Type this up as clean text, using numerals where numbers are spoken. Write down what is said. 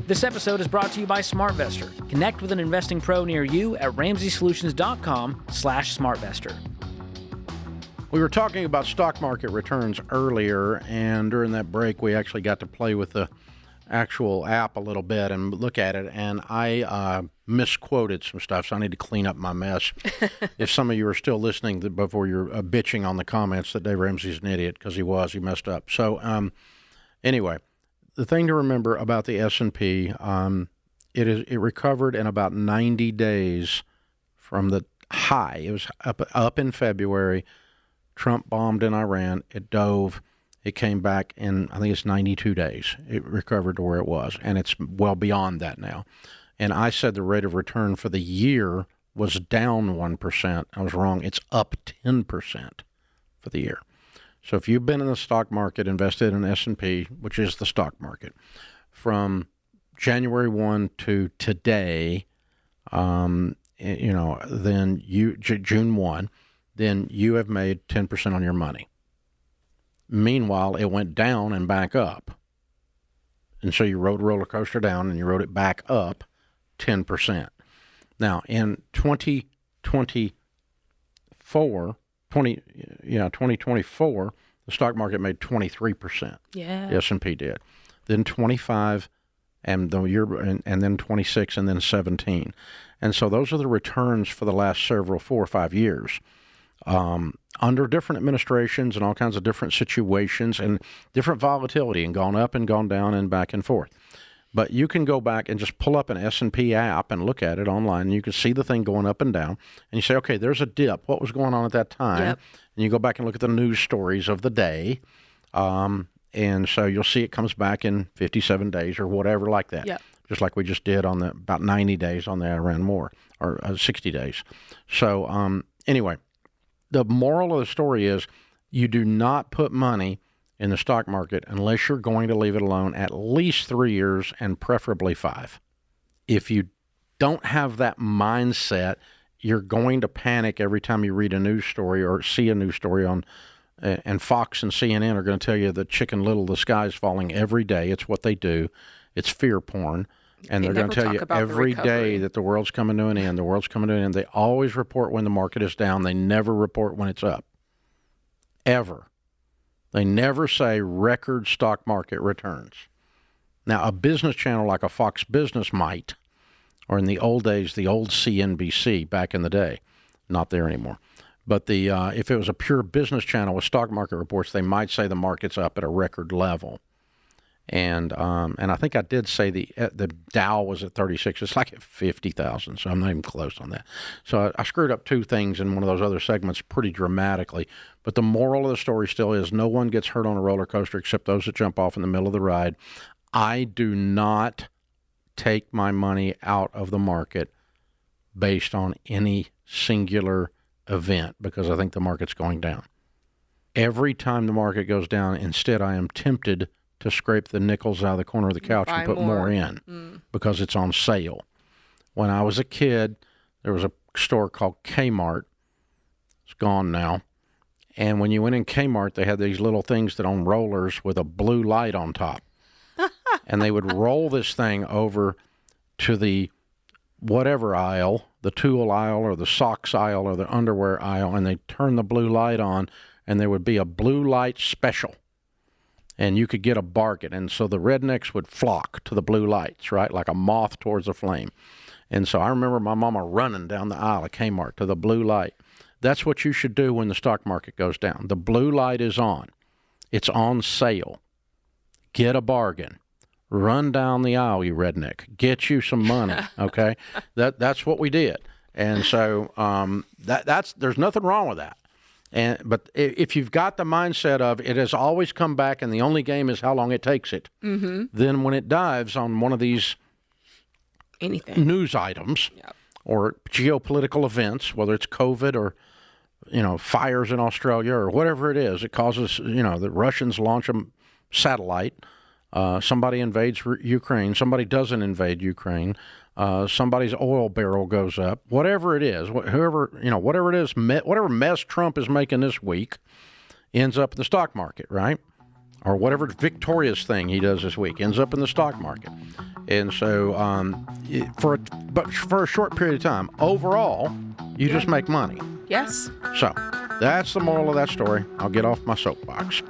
This episode is brought to you by SmartVestor. Connect with an investing pro near you at RamseySolutions.com/SmartVestor. We were talking about stock market returns earlier, and during that break, we actually got to play with the actual app a little bit and look at it, and I misquoted some stuff, so I need to clean up my mess. If some of you are still listening before you're bitching on the comments that Dave Ramsey's an idiot, because he messed up. So anyway, the thing to remember about the S&P, it recovered in about 90 days from the high. It was up in February. Trump bombed in Iran. It dove. It came back in, I think it's 92 days. It recovered to where it was, and it's well beyond that now. And I said the rate of return for the year was down 1%. I was wrong. It's up 10% for the year. So if you've been in the stock market, invested in S&P, which is the stock market, from January 1 to today, then June 1, then you have made 10% on your money. Meanwhile, it went down and back up. And so you rode a roller coaster down and you rode it back up 10%. Now, in 2024, the stock market made 23%. Yeah. The S&P did. Then 25 and then 26 and then 17. And so those are the returns for the last 4 or 5 years. Under different administrations and all kinds of different situations and different volatility, and gone up and gone down and back and forth. But you can go back and just pull up an S&P app and look at it online, and you can see the thing going up and down. And you say, okay, there's a dip. What was going on at that time? Yep. And you go back and look at the news stories of the day. And so you'll see it comes back in 57 days or whatever like that. Yep. Just like we just did on about 90 days on the Iran war, or 60 days. So anyway, the moral of the story is you do not put money in the stock market unless you're going to leave it alone at least 3 years and preferably 5. If you don't have that mindset, you're going to panic every time you read a news story or see a news story on, and Fox and CNN are going to tell you that Chicken Little, the sky is falling every day. It's what they do. It's fear porn. And they're going to tell you every day that the world's coming to an end. The world's coming to an end. They always report when the market is down. They never report when it's up. Ever. They never say record stock market returns. Now, a business channel like a Fox Business might, or in the old days, the old CNBC back in the day. Not there anymore. But if it was a pure business channel with stock market reports, they might say the market's up at a record level. And I think I did say the Dow was at 36. It's like at 50,000, so I'm not even close on that. So I screwed up 2 things in one of those other segments pretty dramatically. But the moral of the story still is no one gets hurt on a roller coaster except those that jump off in the middle of the ride. I do not take my money out of the market based on any singular event because I think the market's going down. Every time the market goes down, instead I am tempted to scrape the nickels out of the corner of the couch and put more in because it's on sale. When I was a kid, there was a store called Kmart. It's gone now. And when you went in Kmart, they had these little things that on rollers with a blue light on top. And they would roll this thing over to the whatever aisle, the tool aisle or the socks aisle or the underwear aisle, and they'd turn the blue light on, and there would be a blue light special. And you could get a bargain. And so the rednecks would flock to the blue lights, right, like a moth towards a flame. And so I remember my mama running down the aisle of Kmart to the blue light. That's what you should do when the stock market goes down. The blue light is on. It's on sale. Get a bargain. Run down the aisle, you redneck. Get you some money, okay? That's what we did. And so there's nothing wrong with that. But if you've got the mindset of it has always come back and the only game is how long it takes it, then when it dives on one of these news items or geopolitical events, whether it's COVID or fires in Australia or whatever it is, it causes the Russians launch a satellite, somebody invades Ukraine, somebody doesn't invade Ukraine. Somebody's oil barrel goes up, whatever it is, whatever it is, whatever mess Trump is making this week ends up in the stock market, right? or whatever victorious thing he does this week ends up in the stock market. And so, for a short period of time, overall, you just make money. Yes. So that's the moral of that story. I'll get off my soapbox.